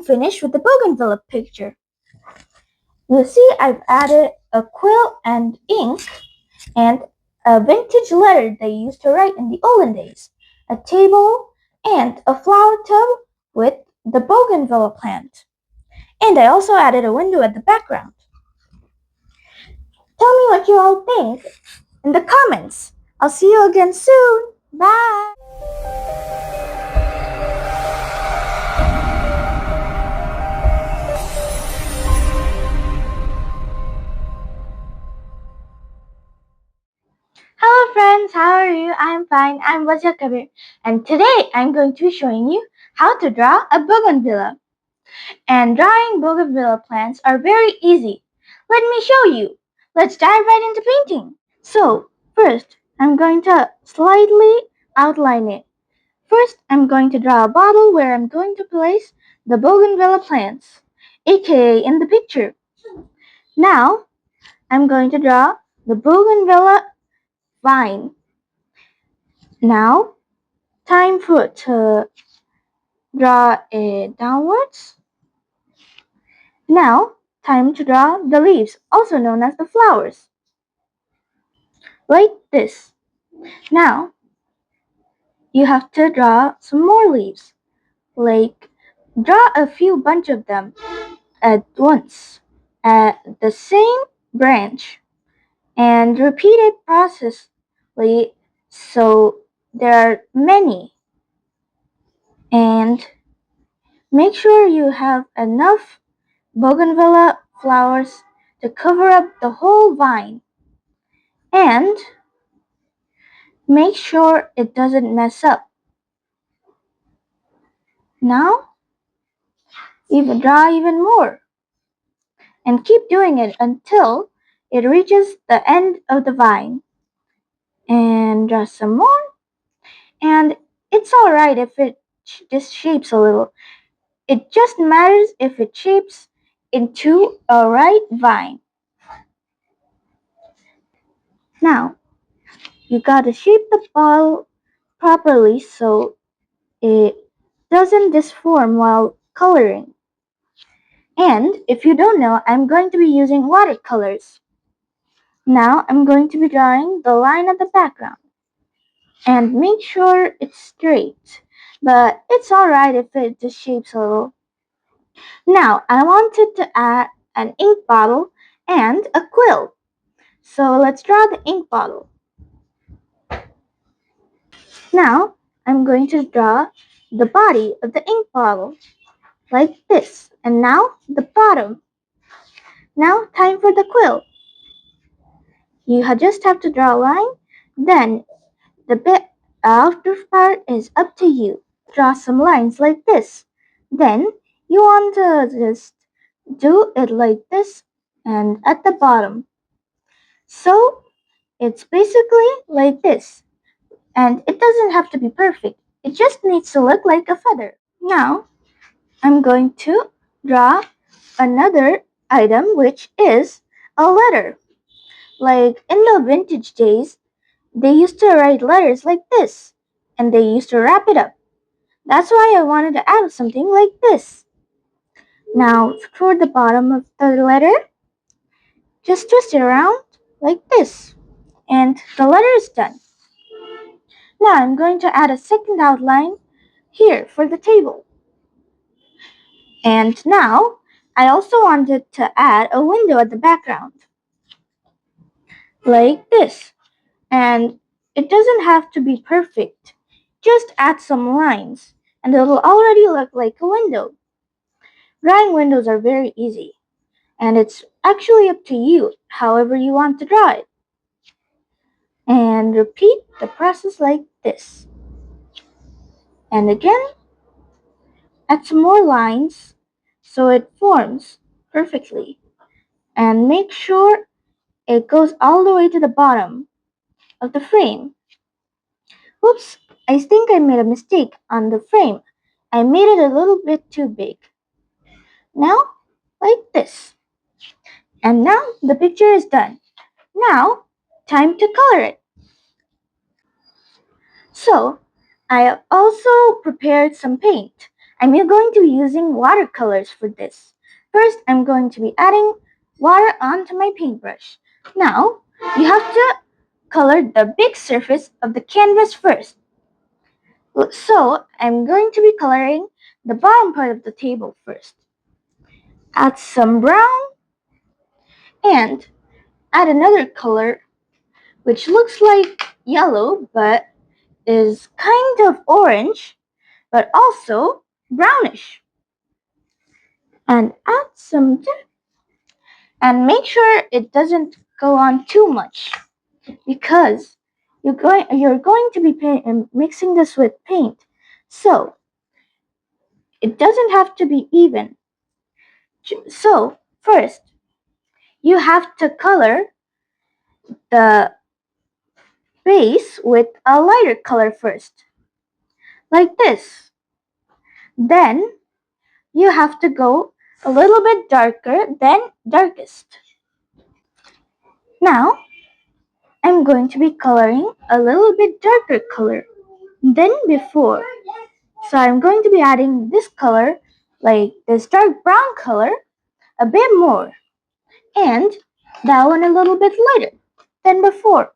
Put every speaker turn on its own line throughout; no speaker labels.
finished with the bougainvillea picture. You see, I've added a quill and ink and a vintage letter they used to write in the olden days, a table, and a flower tub with the bougainvillea plant. And I also added a window at the background. Tell me what you all think in the comments. I'll see you again soon. Bye! Hello friends, how are you? I'm fine. I'm Watercolor, and today I'm going to be showing you how to draw a bougainvillea. And drawing bougainvillea plants are very easy. Let me show you. Let's dive right into painting. So, first, I'm going to slightly outline it. First, I'm going to draw a bottle where I'm going to place the bougainvillea plants, aka in the picture. Now, I'm going to draw the bougainvillea vine. Now, time to draw it downwards. Now, time to draw the leaves, also known as the flowers. Like this. Now, you have to draw some more leaves. Like, draw a few bunch of them at once at the same branch and repeat it processly so there are many. And make sure you have enough bougainvillea flowers to cover up the whole vine. And make sure it doesn't mess up. Now, draw even more. And keep doing it until it reaches the end of the vine. And draw some more. And it's alright if it just shapes a little. It just matters if it shapes into a right vine. Now, you gotta shape the bottle properly so it doesn't disform while coloring. And if you don't know, I'm going to be using watercolors. Now I'm going to be drawing the line at the background. And make sure it's straight, but it's alright if it just shapes a little. Now I wanted to add an ink bottle and a quill. So let's draw the ink bottle. Now I'm going to draw the body of the ink bottle like this. And now the bottom. Now time for the quill. You just have to draw a line, then the bit outer part is up to you. Draw some lines like this. Then you want to just do it like this and at the bottom. So it's basically like this. And it doesn't have to be perfect. It just needs to look like a feather. Now I'm going to draw another item, which is a letter. Like in the vintage days, they used to write letters like this, and they used to wrap it up. That's why I wanted to add something like this. Now, toward the bottom of the letter, just twist it around like this, and the letter is done. Now I'm going to add a second outline here for the table. And now, I also wanted to add a window at the background. Like this. And it doesn't have to be perfect. Just add some lines, and it'll already look like a window. Drawing windows are very easy, and it's actually up to you, however you want to draw it. And repeat the process like this. And again, add some more lines so it forms perfectly. And make sure it goes all the way to the bottom of the frame. Oops, I think I made a mistake on the frame. I made it a little bit too big. Now, like this. And now the picture is done. Now, time to color it. So, I also prepared some paint. I'm going to be using watercolors for this. First, I'm going to be adding water onto my paintbrush. Now, you have to color the big surface of the canvas first. So, I'm going to be coloring the bottom part of the table first. Add some brown and add another color which looks like yellow but is kind of orange but also brownish. And add some and make sure it doesn't go on too much because you're going to be mixing this with paint. So, it doesn't have to be even. So, first, you have to color the base with a lighter color first, like this. Then, you have to go a little bit darker than darkest. Now, I'm going to be coloring a little bit darker color than before. So I'm going to be adding this color, like this dark brown color, a bit more. And that one a little bit lighter than before.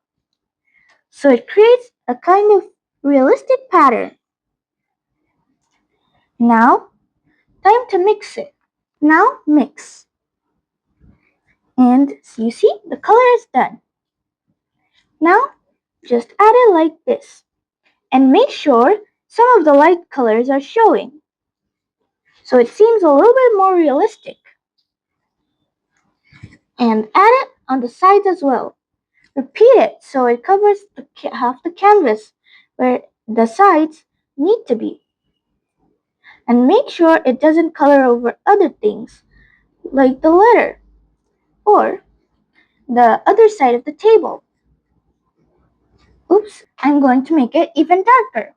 So it creates a kind of realistic pattern. Now, time to mix it. Now mix. And you see, the color is done. Now, just add it like this. And make sure some of the light colors are showing. So it seems a little bit more realistic. And add it on the sides as well. Repeat it so it covers half the canvas where the sides need to be. And make sure it doesn't color over other things like the letter or the other side of the table. Oops, I'm going to make it even darker.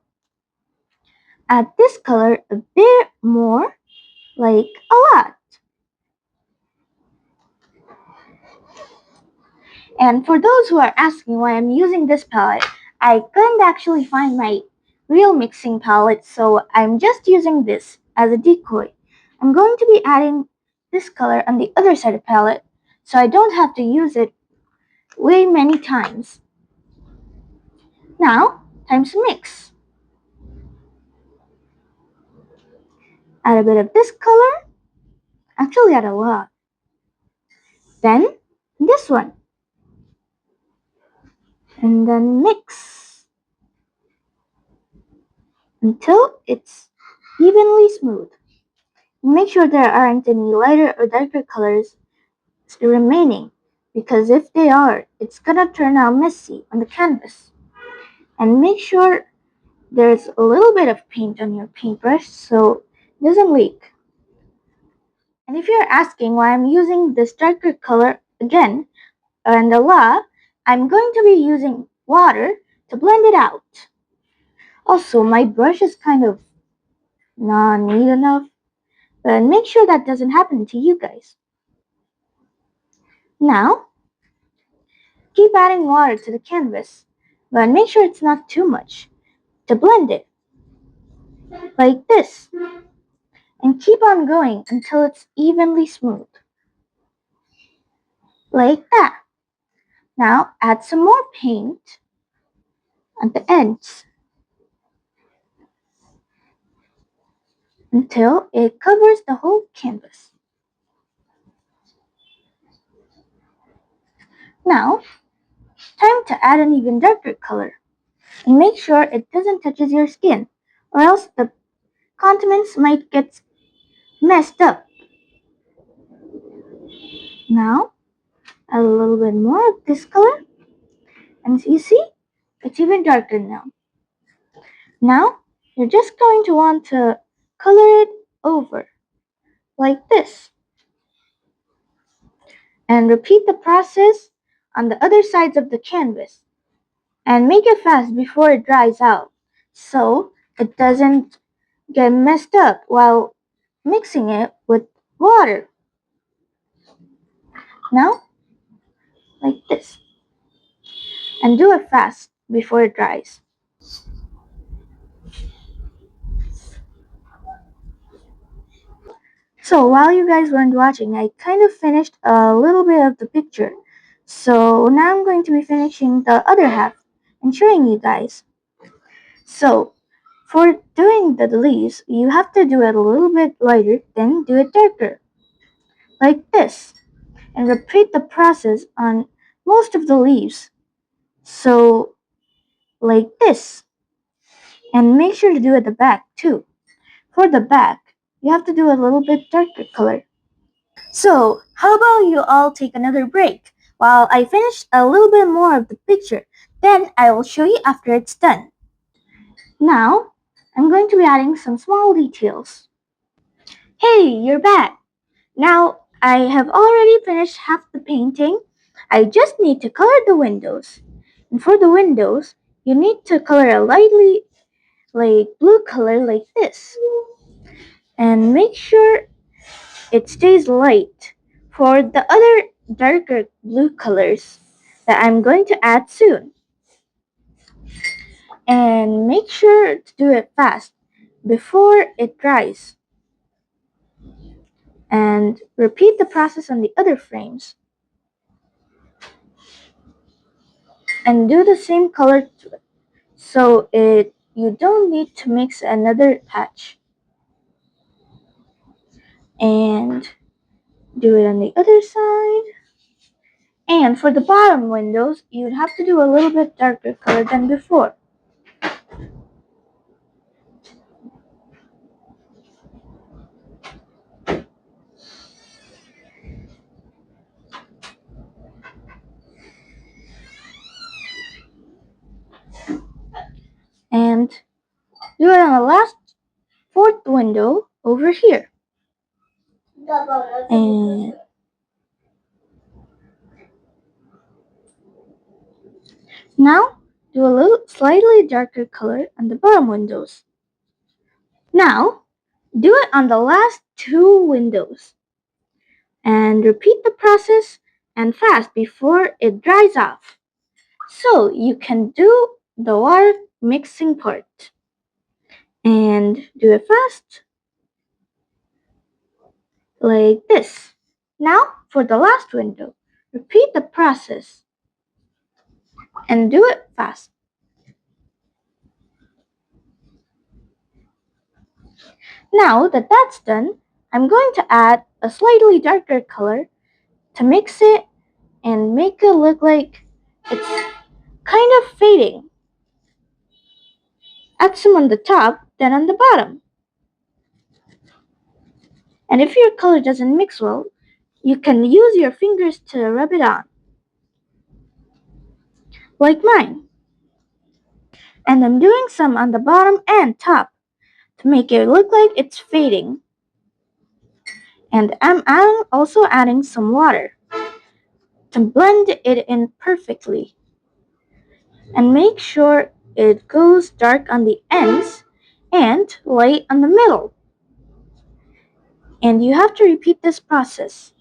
Add this color a bit more, like a lot. And for those who are asking why I'm using this palette, I couldn't actually find my real mixing palette, so I'm just using this as a decoy. I'm going to be adding this color on the other side of the palette, so I don't have to use it way many times. Now, time to mix. Add a bit of this color, actually add a lot. Then, this one. And then mix until it's evenly smooth. Make sure there aren't any lighter or darker colors remaining, because if they are, it's gonna turn out messy on the canvas. And make sure there's a little bit of paint on your paintbrush so it doesn't leak. And if you're asking why I'm using this darker color again and a lot, I'm going to be using water to blend it out. Also, my brush is kind of not neat enough, but make sure that doesn't happen to you guys. Now, keep adding water to the canvas, but make sure it's not too much to blend it, like this, and keep on going until it's evenly smooth, like that. Now add some more paint at the ends until it covers the whole canvas. Now, time to add an even darker color, and make sure it doesn't touch your skin, or else the condiments might get messed up. Now, add a little bit more of this color, and you see, it's even darker now. Now, you're just going to want to color it over, like this. And repeat the process on the other sides of the canvas. And make it fast before it dries out, so it doesn't get messed up while mixing it with water. Now, like this. And do it fast before it dries. So while you guys weren't watching, I kind of finished a little bit of the picture. So now I'm going to be finishing the other half and showing you guys. So for doing the leaves, you have to do it a little bit lighter, then do it darker, like this. And repeat the process on most of the leaves. So like this. And make sure to do at the back too. For the back, you have to do a little bit darker color. So, how about you all take another break while I finish a little bit more of the picture. Then I will show you after it's done. Now, I'm going to be adding some small details. Hey, you're back! Now, I have already finished half the painting. I just need to color the windows. And for the windows, you need to color a lightly blue color like this. And make sure it stays light for the other darker blue colors that I'm going to add soon. And make sure to do it fast before it dries. And repeat the process on the other frames. And do the same color to it. So you don't need to mix another patch. And do it on the other side. And for the bottom windows, you'd have to do a little bit darker color than before. And do it on the last fourth window over here. And now do a little slightly darker color on the bottom windows. Now do it on the last two windows. And repeat the process and fast before it dries off. So you can do the water mixing part. And do it fast. Like this. Now for the last window. Repeat the process. And do it fast. Now that that's done, I'm going to add a slightly darker color to mix it and make it look like it's kind of fading. Add some on the top, then on the bottom. And if your color doesn't mix well, you can use your fingers to rub it on. Like mine. And I'm doing some on the bottom and top to make it look like it's fading. And I'm also adding some water to blend it in perfectly. And make sure it goes dark on the ends and light on the middle. And you have to repeat this process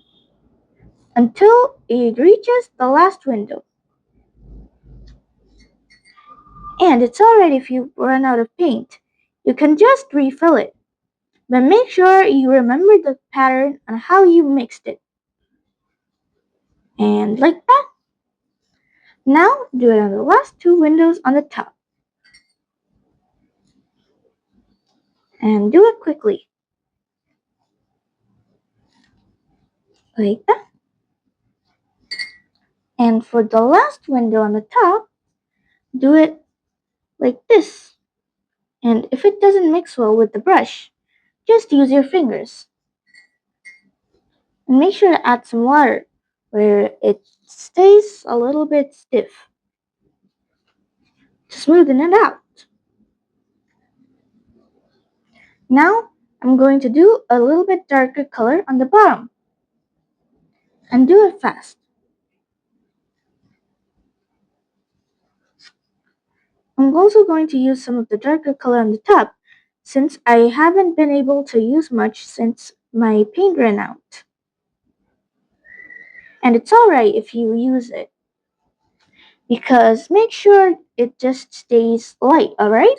until it reaches the last window. And it's alright if you run out of paint. You can just refill it. But make sure you remember the pattern and how you mixed it. And like that. Now do it on the last two windows on the top. And do it quickly. Like that. And for the last window on the top, do it like this. And if it doesn't mix well with the brush, just use your fingers. And make sure to add some water where it stays a little bit stiff to smoothen it out. Now I'm going to do a little bit darker color on the bottom. And do it fast. I'm also going to use some of the darker color on the top since I haven't been able to use much since my paint ran out. And it's alright if you use it, because make sure it just stays light, alright?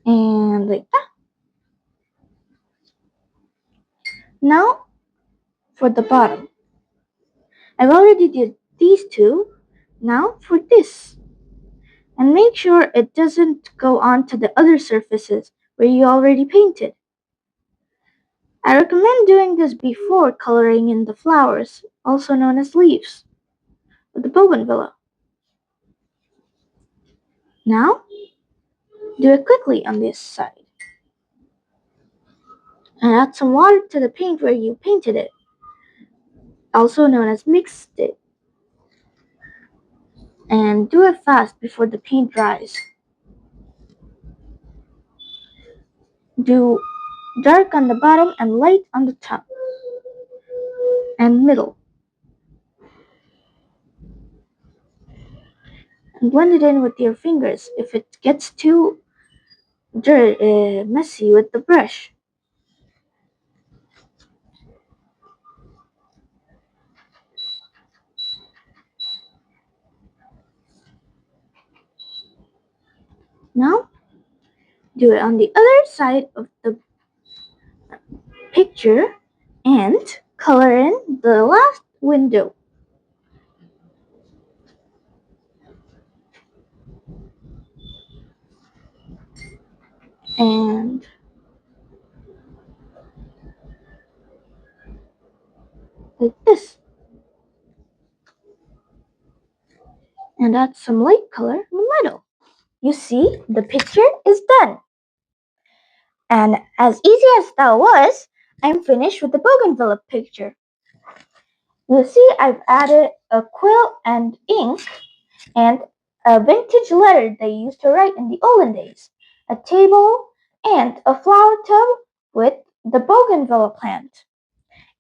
And like that. Now for the bottom. I've already did these two. Now for this. And make sure it doesn't go on to the other surfaces where you already painted. I recommend doing this before coloring in the flowers, also known as leaves, of the bougainvillea. Now, do it quickly on this side. And add some water to the paint where you painted it, also known as mixed it. And do it fast before the paint dries. Do dark on the bottom and light on the top and middle. And blend it in with your fingers if it gets too messy with the brush. Now, do it on the other side of the picture and color in the last window. And like this. And add some light color in the middle. You see, the picture is done. And as easy as that was, I'm finished with the bougainvillea picture. You see, I've added a quill and ink and a vintage letter they used to write in the olden days, a table, and a flower tub with the bougainvillea plant.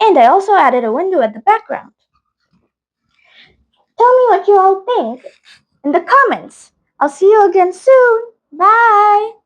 And I also added a window at the background. Tell me what you all think in the comments. I'll see you again soon. Bye!